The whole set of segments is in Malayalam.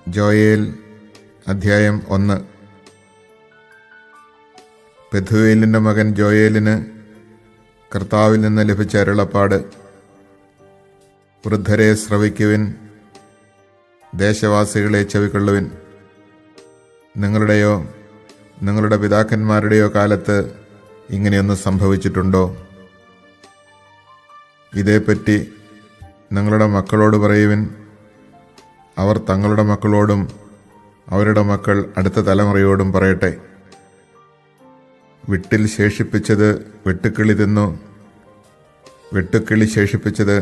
ജോയേൽ അധ്യായം 1. പെഥുവേലിൻ്റെ മകൻ ജോയേലിന് കർത്താവിൽ നിന്ന് ലഭിച്ച അരുളപ്പാട്. വൃദ്ധരെ ശ്രവിക്കുവിൻ, ദേശവാസികളെ ചെവിക്കൊള്ളുവിൻ. നിങ്ങളുടെയോ നിങ്ങളുടെ പിതാക്കന്മാരുടെയോ കാലത്ത് ഇങ്ങനെയൊന്ന് സംഭവിച്ചിട്ടുണ്ടോ? ഇതേപ്പറ്റി നിങ്ങളുടെ മക്കളോട് പറയുവിൻ. അവർ തങ്ങളുടെ മക്കളോടും അവരുടെ മക്കൾ അടുത്ത തലമുറയോടും പറയട്ടെ. വിട്ടിൽ ശേഷിപ്പിച്ചത് വെട്ടുക്കിളി തിന്നു, വെട്ടുക്കിളി ശേഷിപ്പിച്ചത്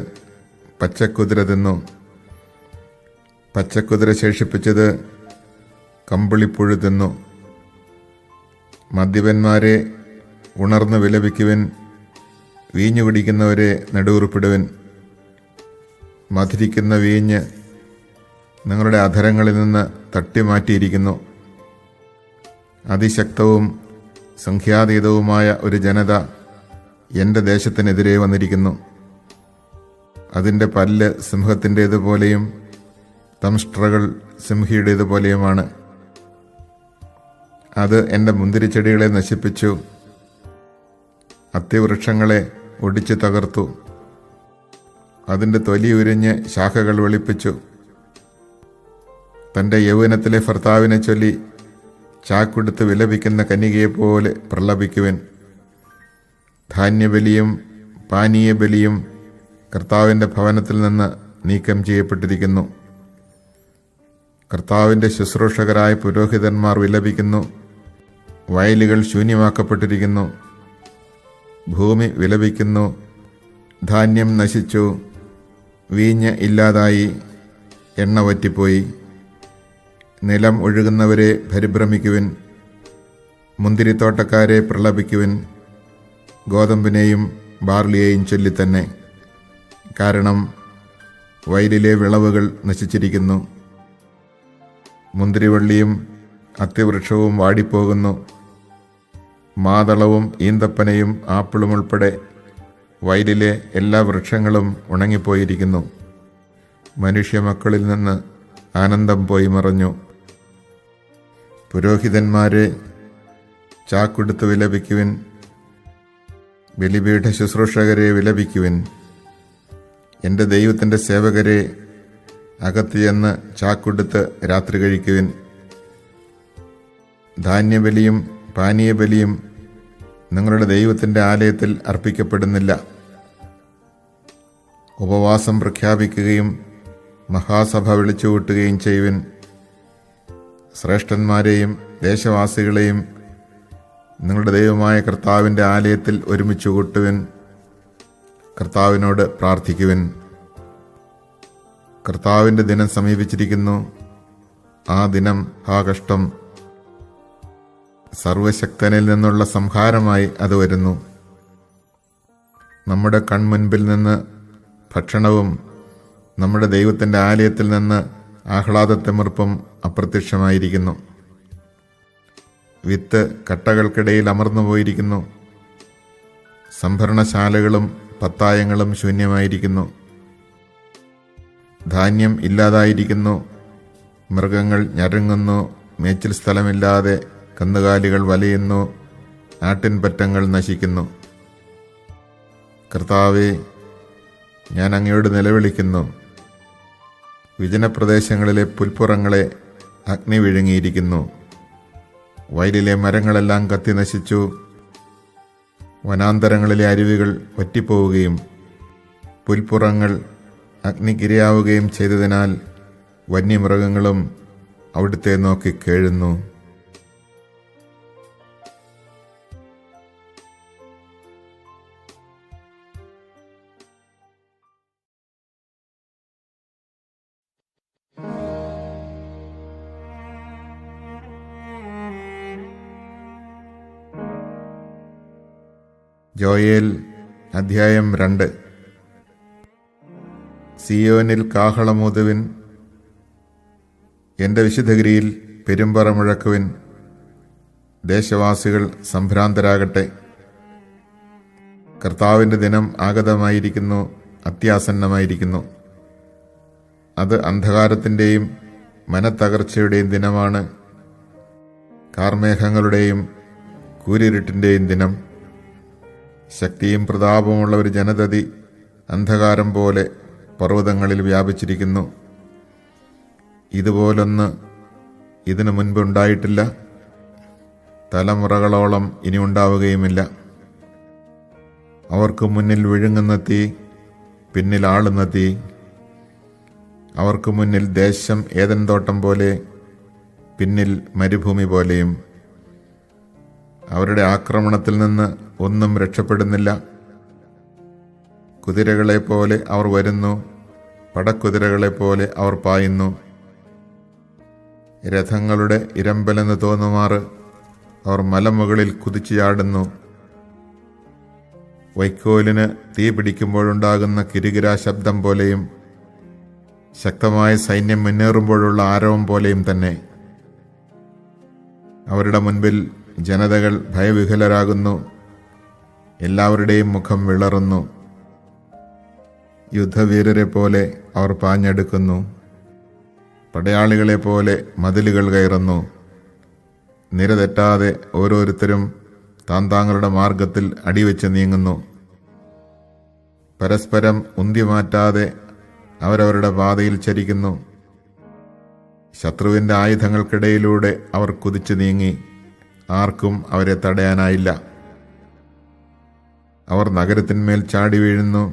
പച്ചക്കുതിര തിന്നു, പച്ചക്കുതിര ശേഷിപ്പിച്ചത് കമ്പിളിപ്പുഴു തിന്നു. മദ്യപന്മാരെ ഉണർന്ന് വിലപിക്കുവിൻ, വീഞ്ഞു കുടിക്കുന്നവരെ നെടുവീർപ്പിടുവിൻ. മധുരിക്കുന്ന വീഞ്ഞ് നിങ്ങളുടെ അധരങ്ങളിൽ നിന്ന് തട്ടിമാറ്റിയിരിക്കുന്നു. അതിശക്തവും സംഖ്യാതീതവുമായ ഒരു ജനത എൻ്റെ ദേശത്തിനെതിരെ വന്നിരിക്കുന്നു. അതിൻ്റെ പല്ല് സിംഹത്തിൻ്റേതുപോലെയും ദംഷ്ട്രകൾ സിംഹിയുടേതുപോലെയുമാണ്. അത് എൻ്റെ മുന്തിരിച്ചെടികളെ നശിപ്പിച്ചു, അത്തിവൃക്ഷങ്ങളെ ഒടിച്ചു തകർത്തു. അതിൻ്റെ തൊലി ഉരിഞ്ഞ് ശാഖകൾ വെളിപ്പിച്ചു. തൻ്റെ യൗവനത്തിലെ ഭർത്താവിനെ ചൊല്ലി ചാക്കുടുത്ത് വിലപിക്കുന്ന കന്യകയെപ്പോലെ പ്രലപിക്കുവിൻ. ധാന്യബലിയും പാനീയബലിയും കർത്താവിൻ്റെ ഭവനത്തിൽ നിന്ന് നീക്കം ചെയ്യപ്പെട്ടിരിക്കുന്നു. കർത്താവിൻ്റെ ശുശ്രൂഷകരായ പുരോഹിതന്മാർ വിലപിക്കുന്നു. വയലുകൾ ശൂന്യമാക്കപ്പെട്ടിരിക്കുന്നു. ഭൂമി വിലപിക്കുന്നു. ധാന്യം നശിച്ചു, വീഞ്ഞ് ഇല്ലാതായി, എണ്ണ വറ്റിപ്പോയി. നിലം ഒഴുകുന്നവരെ പരിഭ്രമിക്കുവിൻ, മുന്തിരിത്തോട്ടക്കാരെ പ്രലപിക്കുവിൻ, ഗോതമ്പിനെയും ബാർലിയെയും ചൊല്ലിത്തന്നെ. കാരണം വയലിലെ വിളവുകൾ നശിച്ചിരിക്കുന്നു. മുന്തിരിവള്ളിയും അത്തിവൃക്ഷവും വാടിപ്പോകുന്നു. മാതളവും ഈന്തപ്പനയും ആപ്പിളും ഉൾപ്പെടെ വയലിലെ എല്ലാ വൃക്ഷങ്ങളും ഉണങ്ങിപ്പോയിരിക്കുന്നു. മനുഷ്യമക്കളിൽ നിന്ന് ആനന്ദം പോയി മറഞ്ഞു. പുരോഹിതന്മാരെ ചാക്കുടുത്ത് വിലപിക്കുവിൻ, ബലിപീഠ ശുശ്രൂഷകരെ വിലപിക്കുവിൻ. എൻ്റെ ദൈവത്തിൻ്റെ സേവകരെ അകത്ത് ചെന്ന് ചാക്കുടുത്ത് രാത്രി കഴിക്കുവിൻ. ധാന്യബലിയും പാനീയബലിയും നിങ്ങളുടെ ദൈവത്തിൻ്റെ ആലയത്തിൽ അർപ്പിക്കപ്പെടുന്നില്ല. ഉപവാസം പ്രഖ്യാപിക്കുകയും മഹാസഭ വിളിച്ചുകൂട്ടുകയും ചെയ്യുവിൻ. ശ്രേഷ്ഠന്മാരെയും ദേശവാസികളെയും നിങ്ങളുടെ ദൈവമായ കർത്താവിൻ്റെ ആലയത്തിൽ ഒരുമിച്ച് കൂട്ടുവിൻ. കർത്താവിനോട് പ്രാർത്ഥിക്കുവിൻ. കർത്താവിൻ്റെ ദിനം സമീപിച്ചിരിക്കുന്നു. ആ ദിനം കഷ്ടം. സർവശക്തനിൽ നിന്നുള്ള സംഹാരമായി അത് വരുന്നു. നമ്മുടെ കൺമുൻപിൽ നിന്ന് ഭക്ഷണവും നമ്മുടെ ദൈവത്തിൻ്റെ ആലയത്തിൽ നിന്ന് ആഹ്ലാദത്തിമിർപ്പും അപ്രത്യക്ഷമായിരിക്കുന്നു. വിത്ത് കട്ടകൾക്കിടയിൽ അമർന്നു പോയിരിക്കുന്നു. സംഭരണശാലകളും പത്തായങ്ങളും ശൂന്യമായിരിക്കുന്നു. ധാന്യം ഇല്ലാതായിരിക്കുന്നു. മൃഗങ്ങൾ ഞരങ്ങുന്നു. മേച്ചിൽ സ്ഥലമില്ലാതെ കന്നുകാലികൾ വലയുന്നു. ആട്ടിൻപറ്റങ്ങൾ നശിക്കുന്നു. കർത്താവേ, ഞാൻ അങ്ങയോട് നിലവിളിക്കുന്നു. വിജനപ്രദേശങ്ങളിലെ പുൽപ്പുറങ്ങളെ അഗ്നി വിഴുങ്ങിയിരിക്കുന്നു. വയലിലെ മരങ്ങളെല്ലാം കത്തി നശിച്ചു. വനാന്തരങ്ങളിലെ അരുവികൾ വറ്റിപ്പോവുകയും പുൽപ്പുറങ്ങൾ അഗ്നിക്കിരയാവുകയും ചെയ്തതിനാൽ വന്യമൃഗങ്ങളും അവിടുത്തെ നോക്കി കേഴുന്നു. ജോയേൽ അധ്യായം 2. സിയോനിൽ കാഹളമൂതുവിൻ, എൻ്റെ വിശുദ്ധഗിരിയിൽ പെരുമ്പറ മുഴക്കുവിൻ. ദേശവാസികൾ സംഭ്രാന്തരാകട്ടെ. കർത്താവിൻ്റെ ദിനം ആഗതമായിരിക്കുന്നു, അത്യാസന്നമായിരിക്കുന്നു. അത് അന്ധകാരത്തിൻ്റെയും മനത്തകർച്ചയുടെയും ദിനമാണ്, കാർമേഘങ്ങളുടെയും കൂരിരുട്ടിൻ്റെയും ദിനം. ശക്തിയും പ്രതാപമുള്ള ഒരു ജനതതി അന്ധകാരം പോലെ പർവ്വതങ്ങളിൽ വ്യാപിച്ചിരിക്കുന്നു. ഇതുപോലൊന്ന് ഇതിനു മുൻപുണ്ടായിട്ടില്ല, തലമുറകളോളം ഇനി ഉണ്ടാവുകയുമില്ല. അവർക്ക് മുന്നിൽ വിഴുങ്ങുന്ന തീ, പിന്നിൽ ആളുന്ന തീ. അവർക്ക് മുന്നിൽ ദേശം ഏദൻ തോട്ടം പോലെ, പിന്നിൽ മരുഭൂമി പോലെയും. അവരുടെ ആക്രമണത്തിൽ നിന്ന് ഒന്നും രക്ഷപ്പെടുന്നില്ല. കുതിരകളെപ്പോലെ അവർ വരുന്നു, പടക്കുതിരകളെപ്പോലെ അവർ പായുന്നു. രഥങ്ങളുടെ ഇരമ്പലെന്ന് തോന്നുമാറ് അവർ മലമുകളിൽ കുതിച്ചു ചാടുന്നു. വൈക്കോലിന് തീ പിടിക്കുമ്പോഴുണ്ടാകുന്ന കിരുകിരാ ശബ്ദം പോലെയും ശക്തമായ സൈന്യം മുന്നേറുമ്പോഴുള്ള ആരവം പോലെയും തന്നെ. അവരുടെ മുൻപിൽ ജനതകൾ ഭയവിഹുലരാകുന്നു, എല്ലാവരുടെയും മുഖം വിളറുന്നു. യുദ്ധവീരരെ പോലെ അവർ പാഞ്ഞെടുക്കുന്നു, പടയാളികളെ പോലെ മതിലുകൾ കയറുന്നു. നിരതെറ്റാതെ ഓരോരുത്തരും താന്താങ്ങളുടെ മാർഗത്തിൽ അടിവെച്ച് നീങ്ങുന്നു. പരസ്പരം ഉന്തിമാറ്റാതെ അവരവരുടെ പാതയിൽ ചരിക്കുന്നു. ശത്രുവിൻ്റെ ആയുധങ്ങൾക്കിടയിലൂടെ അവർ കുതിച്ചു നീങ്ങി, ആർക്കും അവരെ തടയാനായില്ല. അവർ നഗരത്തിന്മേൽ ചാടി വീഴുന്നു,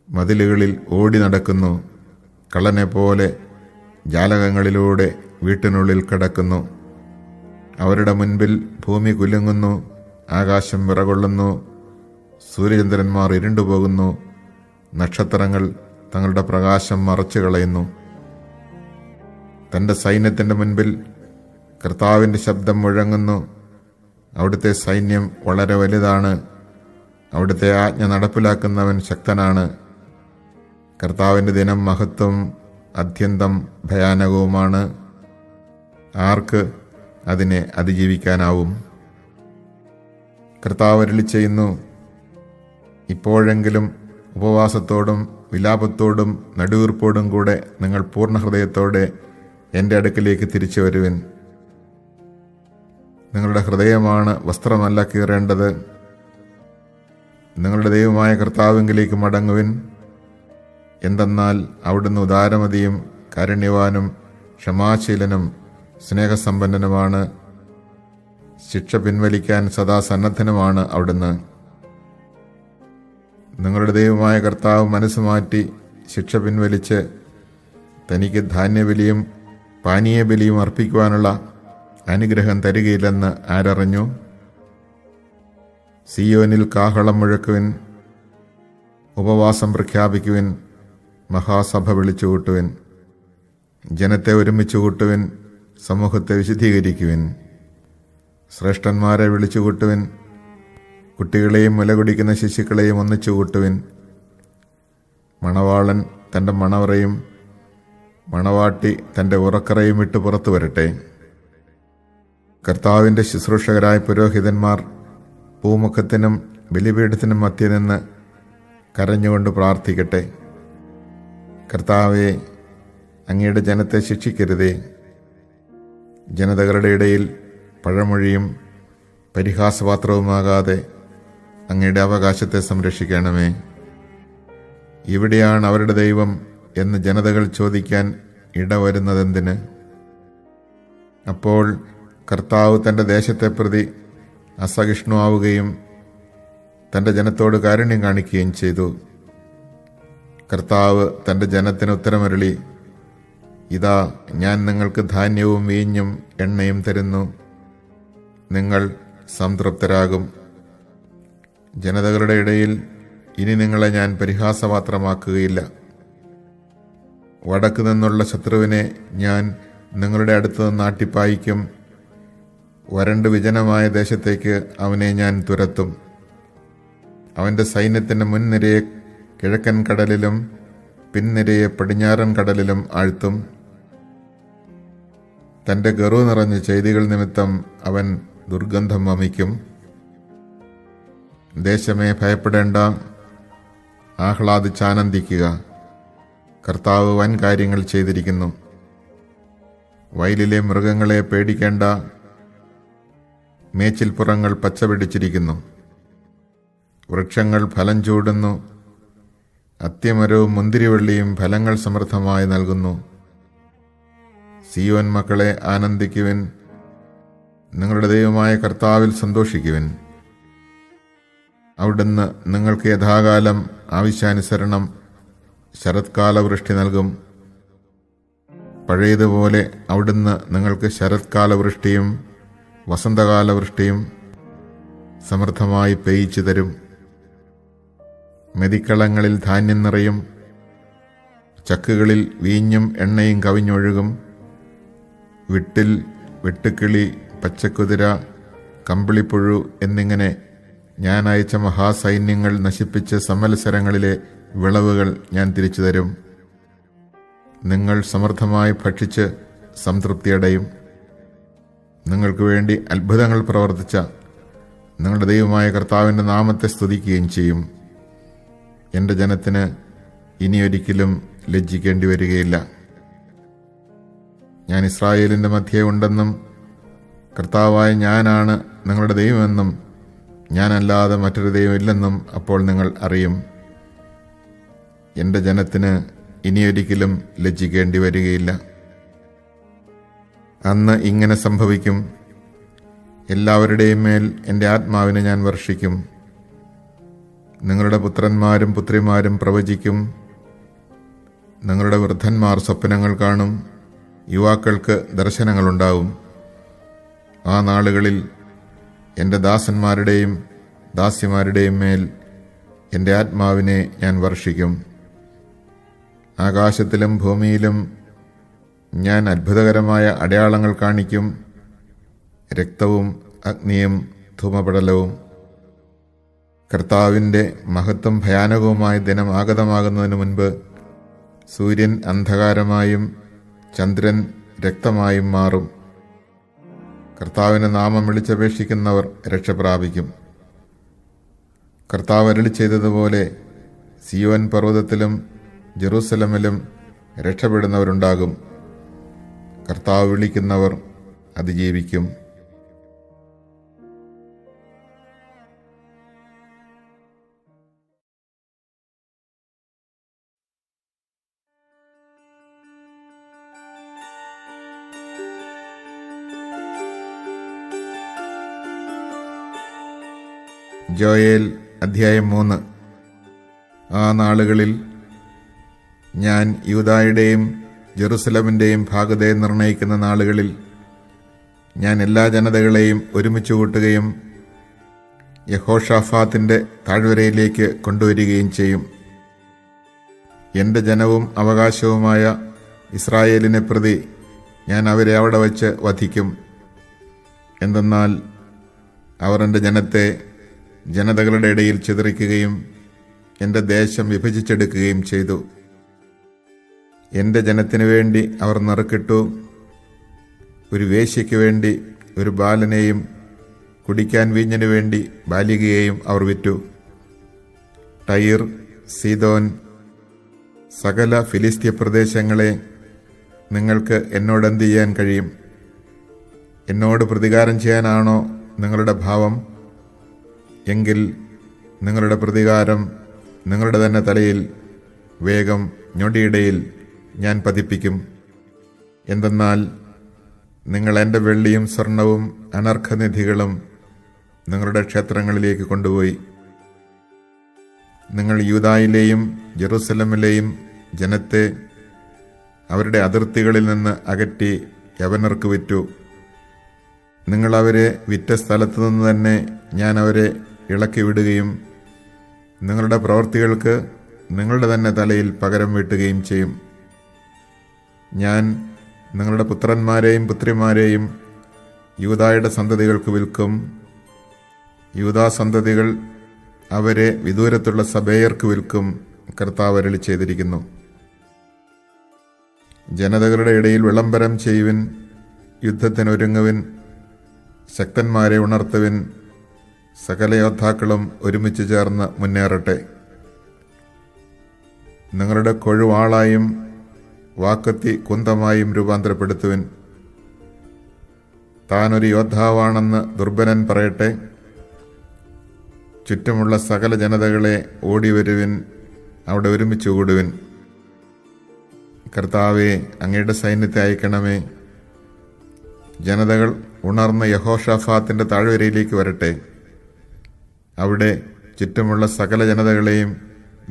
മതിലുകളിൽ ഓടി നടക്കുന്നു. കള്ളനെ പോലെ ജാലകങ്ങളിലൂടെ വീട്ടിനുള്ളിൽ കിടക്കുന്നു. അവരുടെ മുൻപിൽ ഭൂമി കുലുങ്ങുന്നു, ആകാശം വിറകൊള്ളുന്നു, സൂര്യചന്ദ്രന്മാർ ഇരുണ്ടുപോകുന്നു, നക്ഷത്രങ്ങൾ തങ്ങളുടെ പ്രകാശം മറച്ചു കളയുന്നു. തൻ്റെ സൈന്യത്തിൻ്റെ മുൻപിൽ കർത്താവിൻ്റെ ശബ്ദം മുഴങ്ങുന്നു. അവിടുത്തെ സൈന്യം വളരെ വലുതാണ്, അവിടുത്തെ ആജ്ഞ നടപ്പിലാക്കുന്നവൻ ശക്തനാണ്. കർത്താവിൻ്റെ ദിനം മഹത്വം അത്യന്തം ഭയാനകവുമാണ്. ആർക്ക് അതിനെ അതിജീവിക്കാനാവും? കർത്താവ് അരുളി ചെയ്യുന്നു, ഇപ്പോഴെങ്കിലും ഉപവാസത്തോടും വിലാപത്തോടും നടുവീർപ്പോടും കൂടെ നിങ്ങൾ പൂർണ്ണ ഹൃദയത്തോടെ എൻ്റെ അടുക്കിലേക്ക് തിരിച്ചു വരുവിൻ. നിങ്ങളുടെ ഹൃദയമാണ് വസ്ത്രമല്ല കീറേണ്ടത്. നിങ്ങളുടെ ദൈവമായ കർത്താവിങ്കിലേക്ക് മടങ്ങുവിൻ. എന്തെന്നാൽ അവിടുന്ന് ഉദാരമതിയും കാരുണ്യവാനും ക്ഷമാശീലനും സ്നേഹസമ്പന്നനുമാണ്. ശിക്ഷ പിൻവലിക്കാൻ സദാ സന്നദ്ധനുമാണ് അവിടുന്ന്. നിങ്ങളുടെ ദൈവമായ കർത്താവ് മനസ്സുമാറ്റി ശിക്ഷ പിൻവലിച്ച് തനിക്ക് ധാന്യബലിയും പാനീയബലിയും അർപ്പിക്കുവാനുള്ള അനുഗ്രഹം തരികയില്ലെന്ന് ആരറിഞ്ഞു? സിയോനിൽ കാഹളം മുഴക്കുവിൻ, ഉപവാസം പ്രഖ്യാപിക്കുവിൻ, മഹാസഭ വിളിച്ചുകൂട്ടുവിൻ. ജനത്തെ ഒരുമിച്ച് കൂട്ടുവിൻ, സമൂഹത്തെ വിശദീകരിക്കുവിൻ. ശ്രേഷ്ഠന്മാരെ വിളിച്ചുകൂട്ടുവിൻ, കുട്ടികളെയും മുലകുടിക്കുന്ന ശിശുക്കളെയും ഒന്നിച്ചു കൂട്ടുവിൻ. മണവാളൻ തൻ്റെ മണവറയും മണവാട്ടി തൻ്റെ ഉറക്കറയും വിട്ട് പുറത്തു വരട്ടെ. കർത്താവിൻ്റെ ശുശ്രൂഷകരായ പുരോഹിതന്മാർ പൂമുഖത്തിനും ബലിപീഠത്തിനും മധ്യ നിന്ന് കരഞ്ഞുകൊണ്ട് പ്രാർത്ഥിക്കട്ടെ. കർത്താവേ, അങ്ങയുടെ ജനത്തെ ശിക്ഷിക്കരുതേ. ജനതകളുടെ ഇടയിൽ പഴമൊഴിയും പരിഹാസപാത്രവുമാകാതെ അങ്ങയുടെ അവകാശത്തെ സംരക്ഷിക്കണമേ. ഇവിടെയാണ് അവരുടെ ദൈവം എന്ന് ജനതകൾ ചോദിക്കാൻ ഇടവരുന്നതെന്തിന്? അപ്പോൾ കർത്താവ് തൻ്റെ ദേശത്തെ പ്രതി അസഹിഷ്ണുവാവുകയും തൻ്റെ ജനത്തോട് കാരുണ്യം കാണിക്കുകയും ചെയ്തു. കർത്താവ് തൻ്റെ ജനത്തിന് ഉത്തരമരുളി, ഇതാ ഞാൻ നിങ്ങൾക്ക് ധാന്യവും വീഞ്ഞും എണ്ണയും തരുന്നു, നിങ്ങൾ സംതൃപ്തരാകും. ജനതകളുടെ ഇടയിൽ ഇനി നിങ്ങളെ ഞാൻ പരിഹാസപാത്രമാക്കുകയില്ല. വടക്കു നിന്നുള്ള ശത്രുവിനെ ഞാൻ നിങ്ങളുടെ അടുത്ത് നിന്ന് ആട്ടിപ്പായിക്കും. വരണ്ട് വിജനമായ ദേശത്തേക്ക് അവനെ ഞാൻ തുരത്തും. അവൻ്റെ സൈന്യത്തിൻ്റെ മുൻനിരയെ കിഴക്കൻ കടലിലും പിൻനിരയെ പടിഞ്ഞാറൻ കടലിലും ആഴ്ത്തും. തൻ്റെ ഗർവ്വ് നിറഞ്ഞ ചെയ്തികൾ നിമിത്തം അവൻ ദുർഗന്ധം വമിക്കും. ദേശമേ ഭയപ്പെടേണ്ട, ആഹ്ലാദിച്ചാനന്ദിക്കുക. കർത്താവ് വൻ കാര്യങ്ങൾ ചെയ്തിരിക്കുന്നു. വയലിലെ മൃഗങ്ങളെ പേടിക്കേണ്ട, മേച്ചിൽപ്പുറങ്ങൾ പച്ചപിടിച്ചിരിക്കുന്നു. വൃക്ഷങ്ങൾ ഫലം ചൂടുന്നു, അത്തിമരവും മുന്തിരിവള്ളിയും ഫലങ്ങൾ സമൃദ്ധമായി നൽകുന്നു. സിയോൻ മക്കളെ, ആനന്ദിക്കുവിൻ, നിങ്ങളുടെ ദൈവമായ കർത്താവിൽ സന്തോഷിക്കുവിൻ. അവിടുന്ന് നിങ്ങൾക്ക് യഥാകാലം ആവശ്യാനുസരണം ശരത്കാല വൃഷ്ടി നൽകും. പഴയതുപോലെ അവിടുന്ന് നിങ്ങൾക്ക് ശരത്കാല വൃഷ്ടിയും വസന്തകാല വൃഷ്ടിയും സമൃദ്ധമായി പെയ്ച്ചു തരും. മെതിക്കളങ്ങളിൽ ധാന്യം നിറയും, ചക്കുകളിൽ വീഞ്ഞും എണ്ണയും കവിഞ്ഞൊഴുകും. വിട്ടിൽ വെട്ടുക്കിളി, പച്ചക്കുതിര, കമ്പിളിപ്പുഴു എന്നിങ്ങനെ ഞാൻ അയച്ച മഹാസൈന്യങ്ങൾ നശിപ്പിച്ച് സംവത്സരങ്ങളിലെ വിളവുകൾ ഞാൻ തിരിച്ചു തരും. നിങ്ങൾ സമൃദ്ധമായി ഭക്ഷിച്ച് സംതൃപ്തിയടയും. നിങ്ങൾക്ക് വേണ്ടി അത്ഭുതങ്ങൾ പ്രവർത്തിച്ച നിങ്ങളുടെ ദൈവമായ കർത്താവിൻ്റെ നാമത്തെ സ്തുതിക്കുകയും ചെയ്യും. എൻ്റെ ജനത്തിന് ഇനിയൊരിക്കലും ലജ്ജിക്കേണ്ടി വരികയില്ല. ഞാൻ ഇസ്രായേലിൻ്റെ മധ്യേ ഉണ്ടെന്നും കർത്താവായ ഞാനാണ് നിങ്ങളുടെ ദൈവമെന്നും ഞാനല്ലാതെ മറ്റൊരു ദൈവമില്ലെന്നും അപ്പോൾ നിങ്ങൾ അറിയും. എൻ്റെ ജനത്തിന് ഇനിയൊരിക്കലും ലജ്ജിക്കേണ്ടി വരികയില്ല. അന്ന് ഇങ്ങനെ സംഭവിക്കും: എല്ലാവരുടെയും മേൽ എൻ്റെ ആത്മാവിനെ ഞാൻ വർഷിക്കും. നിങ്ങളുടെ പുത്രന്മാരും പുത്രിമാരും പ്രവചിക്കും. നിങ്ങളുടെ വൃദ്ധന്മാർ സ്വപ്നങ്ങൾ കാണും. യുവാക്കൾക്ക് ദർശനങ്ങളുണ്ടാവും. ആ നാളുകളിൽ എൻ്റെ ദാസന്മാരുടെയും ദാസിമാരുടെയും മേൽ എൻ്റെ ആത്മാവിനെ ഞാൻ വർഷിക്കും. ആകാശത്തിലും ഭൂമിയിലും ഞാൻ അത്ഭുതകരമായ അടയാളങ്ങൾ കാണിക്കും: രക്തവും അഗ്നിയും ധൂമപടലവും. കർത്താവിൻ്റെ മഹത്വം ഭയാനകവുമായ ദിനം ആഗതമാകുന്നതിന് മുൻപ് സൂര്യൻ അന്ധകാരമായും ചന്ദ്രൻ രക്തമായും മാറും. കർത്താവിൻ്റെ നാമം വിളിച്ചപേക്ഷിക്കുന്നവർ രക്ഷപ്രാപിക്കും. കർത്താവ് അരുളി ചെയ്തതുപോലെ സിയോൻ പർവ്വതത്തിലും ജെറൂസലമിലും രക്ഷപ്പെടുന്നവരുണ്ടാകും. കർത്താവ് വിളിക്കുന്നവർ അതിജീവിക്കും. ജോയേൽ അധ്യായം 3. ആ നാളുകളിൽ ഞാൻ യൂദായുടെയും ജെറുസലമിൻ്റെയും ഭാഗതയെ നിർണയിക്കുന്ന നാളുകളിൽ ഞാൻ എല്ലാ ജനതകളെയും ഒരുമിച്ച് കൂട്ടുകയും യഹോഷാഫാത്തിൻ്റെ താഴ്വരയിലേക്ക് കൊണ്ടുവരികയും ചെയ്യും. എൻ്റെ ജനവും അവകാശവുമായ ഇസ്രായേലിനെ പ്രതി ഞാൻ അവരെ അവിടെ വച്ച് വധിക്കും. എന്തെന്നാൽ അവർ എൻ്റെ ജനത്തെ ജനതകളുടെ ഇടയിൽ ചിതറിക്കുകയും എൻ്റെ ദേശം വിഭജിച്ചെടുക്കുകയും ചെയ്തു. എൻ്റെ ജനത്തിനു വേണ്ടി അവർ നറുക്കിട്ടു. ഒരു വേശ്യയ്ക്ക് വേണ്ടി ഒരു ബാലനെയും കുടിക്കാൻ വീഞ്ഞിനു വേണ്ടി ബാലികയെയും അവർ വിറ്റു. ടൈർ, സീദോൻ, സകല ഫിലിസ്ത്യ പ്രദേശങ്ങളെ, നിങ്ങൾക്ക് എന്നോടെന്ത് ചെയ്യാൻ കഴിയും? എന്നോട് പ്രതികാരം ചെയ്യാനാണോ നിങ്ങളുടെ ഭാവം? എങ്കിൽ നിങ്ങളുടെ പ്രതികാരം നിങ്ങളുടെ തന്നെ തലയിൽ വേഗം ഞൊടിയിടയിൽ ഞാൻ പതിപ്പിക്കും. എന്തെന്നാൽ നിങ്ങൾ എൻ്റെ വെള്ളിയും സ്വർണവും അനർഘനിധികളും നിങ്ങളുടെ ക്ഷേത്രങ്ങളിലേക്ക് കൊണ്ടുപോയി. നിങ്ങൾ യൂദായിലെയും ജെറൂസലമിലെയും ജനത്തെ അവരുടെ അതിർത്തികളിൽ നിന്ന് അകറ്റി യവനർക്ക് വിറ്റു. നിങ്ങൾ അവരെ വിറ്റ സ്ഥലത്തു നിന്ന് തന്നെ ഞാൻ അവരെ ഇളക്കി വിടുകയും നിങ്ങളുടെ പ്രവൃത്തികൾക്ക് നിങ്ങളുടെ തന്നെ തലയിൽ പകരം വീട്ടുകയും ചെയ്യും. ഞാൻ നിങ്ങളുടെ പുത്രന്മാരെയും പുത്രിമാരെയും യൂദായുടെ സന്തതികൾക്ക് വിൽക്കും. യൂദാ സന്തതികൾ അവരെ വിദൂരത്തുള്ള സബേയർക്ക് വിൽക്കും. കർത്താവ് അരുളി ചെയ്തിരിക്കുന്നു. ജനതകളുടെ ഇടയിൽ വിളംബരം ചെയ്യുവിൻ, യുദ്ധത്തിനൊരുങ്ങുവിൻ, ശക്തന്മാരെ ഉണർത്തുവിൻ, സകല യോദ്ധാക്കളും ഒരുമിച്ച് ചേർന്ന് മുന്നേറട്ടെ. നിങ്ങളുടെ കൊഴുവാളായും വാക്കത്തി കുന്തമായും രൂപാന്തരപ്പെടുത്തുവിൻ. താനൊരു യോദ്ധാവാണെന്ന് ദുർബലൻ പറയട്ടെ. ചുറ്റുമുള്ള സകല ജനതകളെ ഓടിവരുവിൻ, അവിടെ ഒരുമിച്ച് കൂടുവിൻ. കർത്താവേ, അങ്ങയുടെ സൈന്യത്തെ അയക്കണമേ. ജനതകൾ ഉണർന്ന യഹോഷാഫാത്തിന്റെ താഴ്വരയിലേക്ക് വരട്ടെ. അവിടെ ചുറ്റുമുള്ള സകല ജനതകളെയും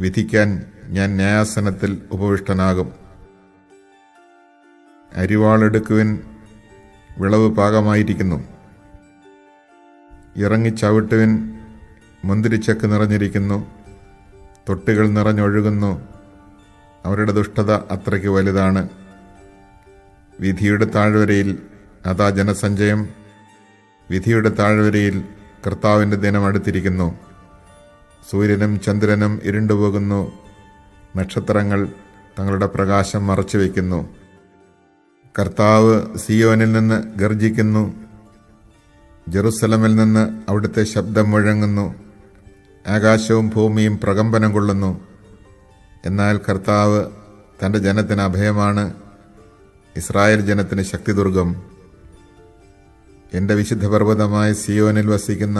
വിധിക്കാൻ ഞാൻ ന്യായാസനത്തിൽ ഉപവിഷ്ടനാകും. അരിവാളെടുക്കുവിൻ, വിളവ് പാകമായിരിക്കുന്നു. ഇറങ്ങി ചവിട്ടുവിൻ, മുന്തിരിച്ചക്ക് നിറഞ്ഞിരിക്കുന്നു. തൊട്ടികൾ നിറഞ്ഞൊഴുകുന്നു. അവരുടെ ദുഷ്ടത അത്രയ്ക്ക് വലുതാണ്. വിധിയുടെ താഴ്വരയിൽ അതാ ജനസഞ്ചയം. വിധിയുടെ താഴ്വരയിൽ കർത്താവിൻ്റെ ദിനം അടുത്തിരിക്കുന്നു. സൂര്യനും ചന്ദ്രനും ഇരുണ്ടുപോകുന്നു. നക്ഷത്രങ്ങൾ തങ്ങളുടെ പ്രകാശം മറച്ചുവെക്കുന്നു. കർത്താവ് സിയോനിൽ നിന്ന് ഗർജിക്കുന്നു. ജെറുസലമിൽ നിന്ന് അവിടുത്തെ ശബ്ദം മുഴങ്ങുന്നു. ആകാശവും ഭൂമിയും പ്രകമ്പനം കൊള്ളുന്നു. എന്നാൽ കർത്താവ് തൻ്റെ ജനത്തിന് അഭയമാണ്, ഇസ്രായേൽ ജനത്തിന് ശക്തിദുർഗം. എൻ്റെ വിശുദ്ധ പർവ്വതമായ സിയോനിൽ വസിക്കുന്ന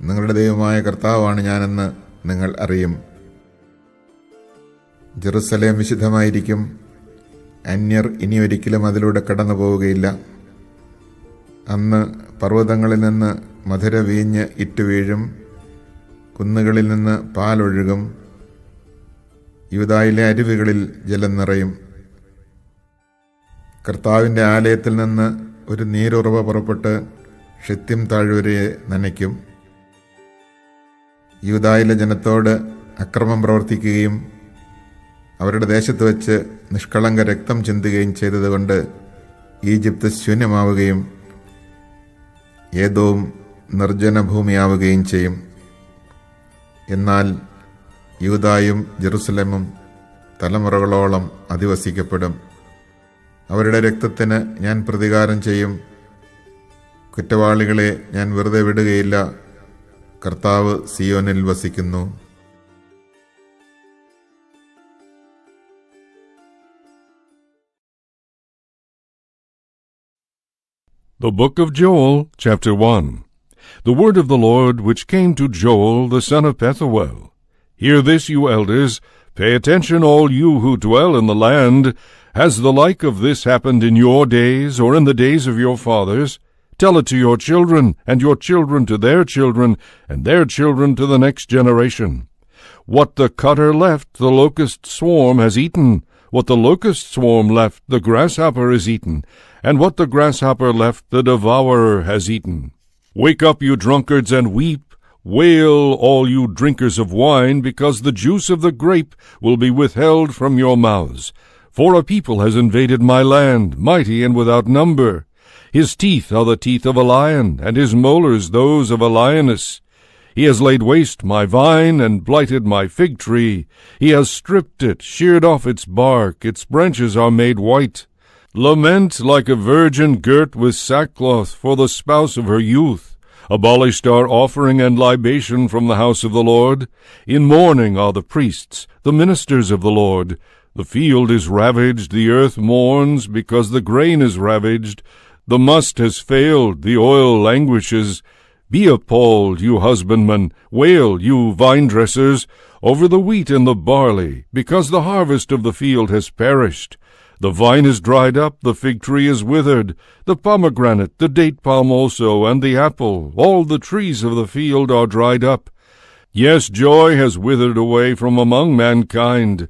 നിങ്ങളുടെ ദൈവമായ കർത്താവാണ് ഞാനെന്ന് നിങ്ങൾ അറിയും. ജെറുസലേം വിശുദ്ധമായിരിക്കും. അന്യർ ഇനി ഒരിക്കലും അതിലൂടെ കടന്നു പോവുകയില്ല. അന്ന് പർവ്വതങ്ങളിൽ നിന്ന് മധുര വീഞ്ഞ് ഇറ്റുവീഴും. കുന്നുകളിൽ നിന്ന് പാലൊഴുകും. യൂദായിലെ അരുവികളിൽ ജലം നിറയും. കർത്താവിൻ്റെ ആലയത്തിൽ നിന്ന് ഒരു നീരുറവ പുറപ്പെട്ട് ഷിത്തിം താഴ്വരയെ നനയ്ക്കും. യൂദായിലെ ജനത്തോട് അക്രമം പ്രവർത്തിക്കുകയും അവരുടെ ദേശത്ത് വെച്ച് നിഷ്കളങ്ക രക്തം ചിന്തുകയും ചെയ്തതുകൊണ്ട് ഈജിപ്ത് ശൂന്യമാവുകയും ഏദോം നിർജ്ജനഭൂമിയാവുകയും ചെയ്യും. എന്നാൽ യൂദായും ജെറുസലേമും തലമുറകളോളം അധിവസിക്കപ്പെടും. അവരുടെ രക്തത്തിന് ഞാൻ പ്രതികാരം ചെയ്യും. കുറ്റവാളികളെ ഞാൻ വെറുതെ വിടുകയില്ല. കർത്താവ് സിയോനിൽ വസിക്കുന്നു. The Book of Joel, Chapter 1. The word of the Lord which came to Joel the son of Pethuel. Hear this, you elders. Pay attention, all you who dwell in the land. Has the like of this happened in your days, or in the days of your fathers? Tell it to your children, and your children to their children, and their children to the next generation. What the cutter left, the locust swarm has eaten. What the locust swarm left, the grasshopper has eaten. And what the grasshopper left, the devourer has eaten. Wake up, you drunkards, and weep. Wail, all you drinkers of wine, because the juice of the grape will be withheld from your mouths. For a people has invaded my land, mighty and without number. His teeth are the teeth of a lion, and his molars those of a lioness. He has laid waste my vine, and blighted my fig tree. He has stripped it, sheared off its bark, its branches are made white. Lament like a virgin girt with sackcloth for the spouse of her youth. Abolished are offering and libation from the house of the Lord. In mourning are the priests, the ministers of the Lord. The field is ravaged, the earth mourns, because the grain is ravaged. The must has failed, the oil languishes. Be appalled, you husbandmen, wail, you vine-dressers, over the wheat and the barley, because the harvest of the field has perished. The vine is dried up, the fig tree is withered, the pomegranate, the date palm also, and the apple, all the trees of the field are dried up. Yes, joy has withered away from among mankind.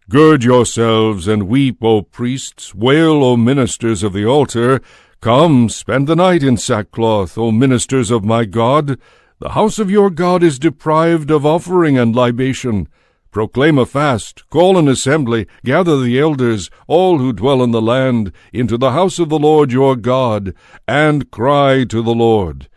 Gird yourselves and weep, O priests, wail, O ministers of the altar. Come, spend the night in sackcloth, O ministers of my God. The house of your God is deprived of offering and libation. Proclaim a fast, call an assembly, gather the elders, all who dwell in the land, into the house of the Lord your God, and cry to the Lord.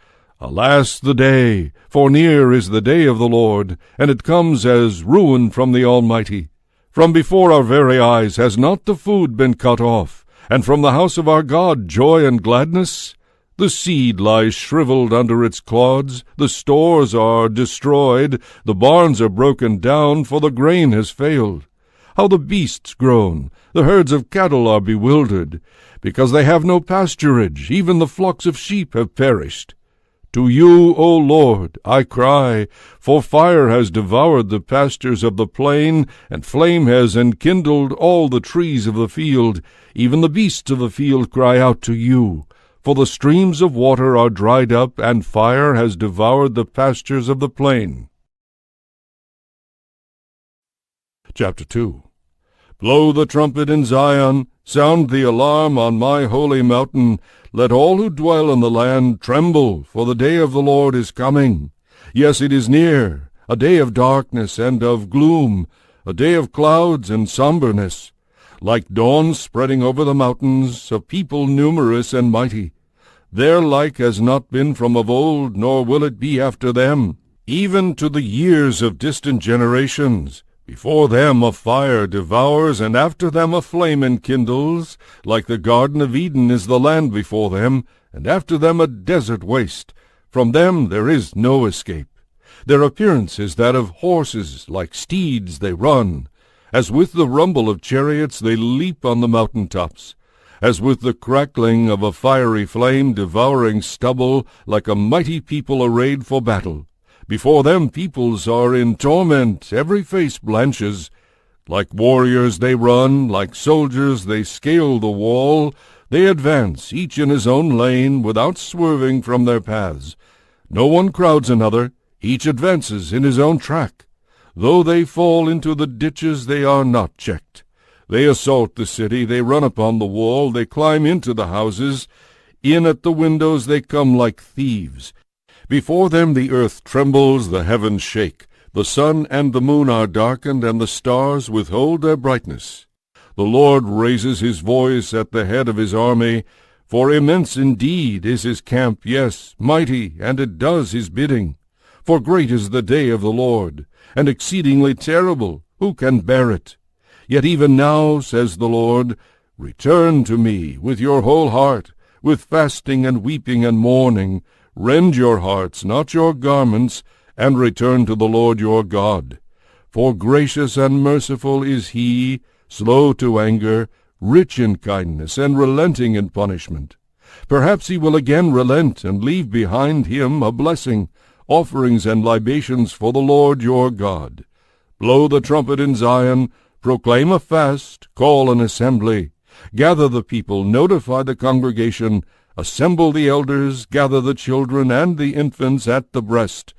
Alas the day, for near is the day of the Lord, and it comes as ruin from the Almighty. From before our very eyes has not the food been cut off, and from the house of our God joy and gladness? The seed lies shriveled under its clods, the stores are destroyed, the barns are broken down, for the grain has failed. How the beasts groan, the herds of cattle are bewildered, because they have no pasturage, even the flocks of sheep have perished. To you, O Lord, I cry, for fire has devoured the pastures of the plain, and flame has enkindled all the trees of the field. Even the beasts of the field cry out to you. For the streams of water are dried up, and fire has devoured the pastures of the plain. Chapter 2. Blow the trumpet in Zion, sound the alarm on my holy mountain. Let all who dwell in the land tremble, for the day of the Lord is coming. Yes, it is near, a day of darkness and of gloom, a day of clouds and somberness. Like dawn spreading over the mountains, a people numerous and mighty. Their like has not been from of old, nor will it be after them, even to the years of distant generations. Before them a fire devours, and after them a flame enkindles. Like the Garden of Eden is the land before them, and after them a desert waste. From them there is no escape. Their appearance is that of horses, like steeds they run. As with the rumble of chariots they leap on the mountain tops. As with the crackling of a fiery flame devouring stubble, like a mighty people arrayed for battle. Before them peoples are in torment, every face blanches. Like warriors they run, like soldiers they scale the wall. They advance, each in his own lane, without swerving from their paths. No one crowds another, each advances in his own track. Though they fall into the ditches, they are not checked. They assault the city, they run upon the wall, they climb into the houses. In at the windows they come like thieves. Before them the earth trembles, the heavens shake. The sun and the moon are darkened, and the stars withhold their brightness. The Lord raises his voice at the head of his army, for immense indeed is his camp, yes, mighty, and it does his bidding. For great is the day of the Lord, and exceedingly terrible. Who can bear it? Yet even now, says the Lord, return to me with your whole heart, with fasting and weeping and mourning. Rend your hearts, not your garments, and return to the Lord your God. For gracious and merciful is he, slow to anger, rich in kindness, and relenting in punishment. Perhaps he will again relent, and leave behind him a blessing, offerings and libations for the Lord your God. Blow the trumpet in Zion, proclaim a fast, call an assembly. Gather the people, notify the congregation, assemble the elders, gather the children and the infants at the breast.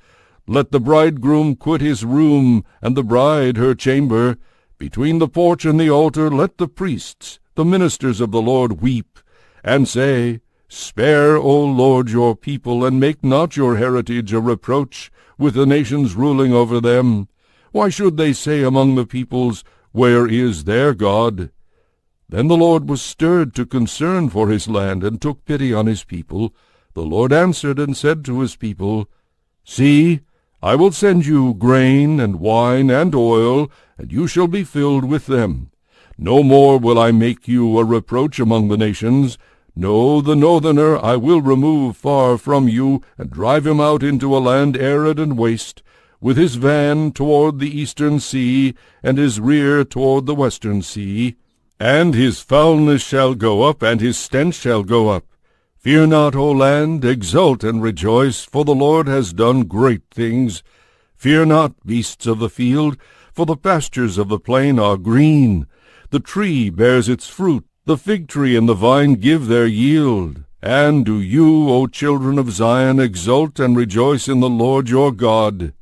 Let the bridegroom quit his room, and the bride her chamber. Between the porch and the altar let the priests, the ministers of the Lord, weep, and say, Spare, O Lord, your people, and make not your heritage a reproach with the nations ruling over them. Why should they say among the peoples, Where is their God? Then the Lord was stirred to concern for his land, and took pity on his people. The Lord answered and said to his people, See, I will send you grain and wine and oil, and you shall be filled with them. No more will I make you a reproach among the nations. No, the northerner I will remove far from you, and drive him out into a land arid and waste, with his van toward the eastern sea, and his rear toward the western sea. And his foulness shall go up, and his stench shall go up. Fear not, O land, exult and rejoice, for the Lord has done great things. Fear not, beasts of the field, for the pastures of the plain are green. The tree bears its fruit, the fig tree and the vine give their yield. And do you, O children of Zion, exult and rejoice in the Lord your God.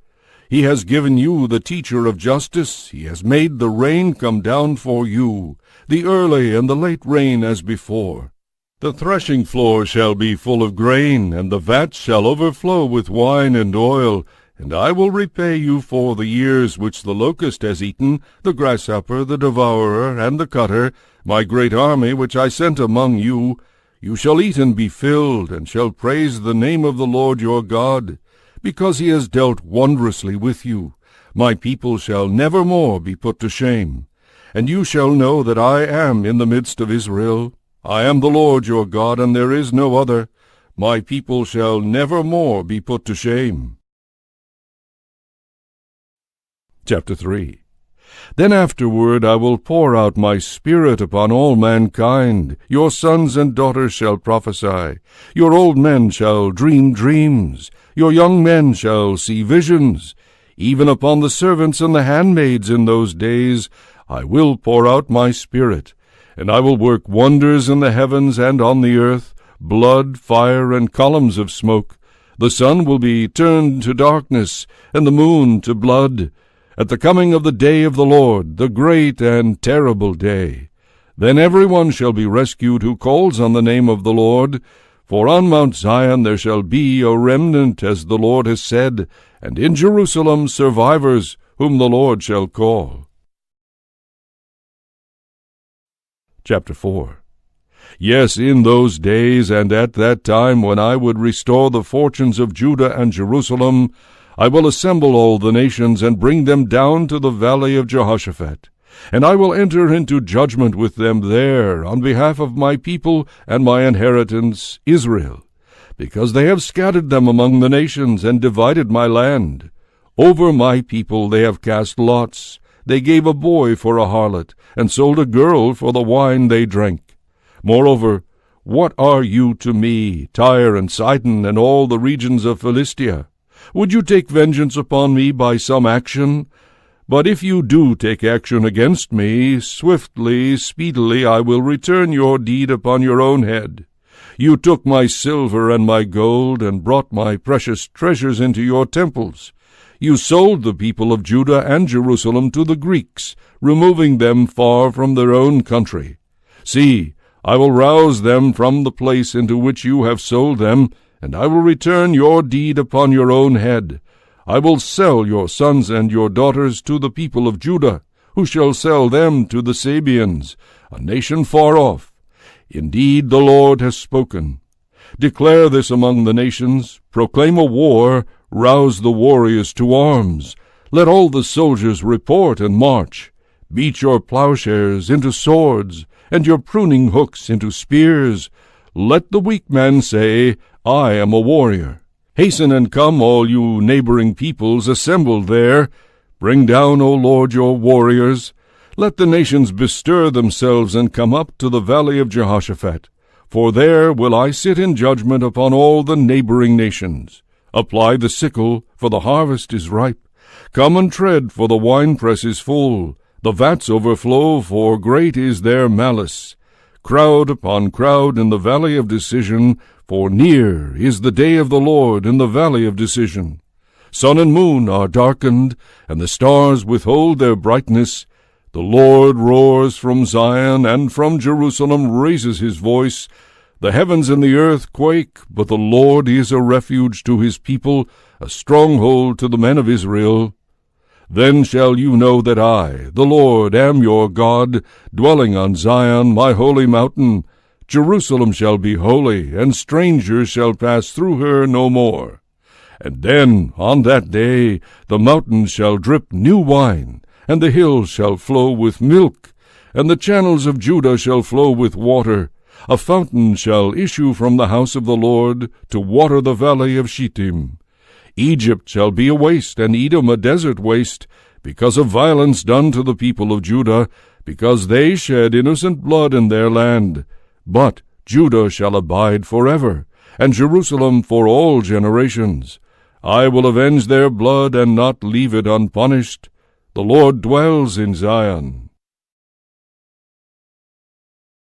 He has given you the teacher of justice. He has made the rain come down for you, the early and the late rain as before. The threshing floor shall be full of grain, and the vats shall overflow with wine and oil. And I will repay you for the years which the locust has eaten, the grasshopper, the devourer, and the cutter, my great army which I sent among you. You shall eat and be filled, and shall praise the name of the Lord your God, because he has dealt wondrously with you. My people shall never more be put to shame. And you shall know that I am in the midst of Israel. I am the Lord your God, and there is no other. my people shall never more be put to shame. Chapter 3. Then afterward I will pour out my Spirit upon all mankind. Your sons and daughters shall prophesy. Your old men shall dream dreams. Your young men shall see visions. Even upon the servants and the handmaids in those days I will pour out my Spirit, and I will work wonders in the heavens and on the earth, blood, fire, and columns of smoke. The sun will be turned to darkness, and the moon to blood, at the coming of the day of the Lord, the great and terrible day. Then everyone shall be rescued who calls on the name of the Lord. For on Mount Zion there shall be a remnant, as the Lord has said, and in Jerusalem survivors whom the Lord shall call. Chapter 4. Yes, in those days and at that time when I would restore the fortunes of Judah and Jerusalem, I will assemble all the nations and bring them down to the valley of Jehoshaphat. And I will enter into judgment with them there on behalf of my people and my inheritance Israel, because they have scattered them among the nations and divided my land. Over my people they have cast lots. They gave a boy for a harlot, and sold a girl for the wine they drank. Moreover, what are you to me, Tyre and Sidon, and all the regions of Philistia? Would you take vengeance upon me by some action? But if you do take action against me, swiftly, speedily I will return your deed upon your own head. You took my silver and my gold, and brought my precious treasures into your temples. You sold the people of Judah and Jerusalem to the Greeks, removing them far from their own country. See, I will rouse them from the place into which you have sold them, and I will return your deed upon your own head. I will sell your sons and your daughters to the people of Judah, who shall sell them to the Sabeans, a nation far off. Indeed, the Lord has spoken. Declare this among the nations, proclaim a war, rouse the warriors to arms. Let all the soldiers report and march. Beat your plowshares into swords, and your pruning hooks into spears. Let the weak man say, I am a warrior. Hasten and come, all you neighboring peoples assembled there. Bring down, O Lord, your warriors. Let the nations bestir themselves and come up to the valley of Jehoshaphat. For there will I sit in judgment upon all the neighboring nations. Apply the sickle, for the harvest is ripe. Come and tread, for the winepress is full. The vats overflow, for great is their malice. Crowd upon crowd in the valley of decision, for near is the day of the Lord in the valley of decision. Sun and moon are darkened, and the stars withhold their brightness. The Lord roars from Zion, and from Jerusalem raises his voice. The heavens and the earth quake, but the Lord is a refuge to his people, a stronghold to the men of Israel. Then shall you know that I, the Lord, am your God, dwelling on Zion, my holy mountain. Jerusalem shall be holy, and strangers shall pass through her no more. And then, on that day, the mountains shall drip new wine, and the hills shall flow with milk, and the channels of Judah shall flow with water. A fountain shall issue from the house of the Lord to water the valley of Shittim. Egypt shall be a waste, and Edom a desert waste, because of violence done to the people of Judah, because they shed innocent blood in their land. But Judah shall abide forever, and Jerusalem for all generations. I will avenge their blood and not leave it unpunished. The Lord dwells in Zion.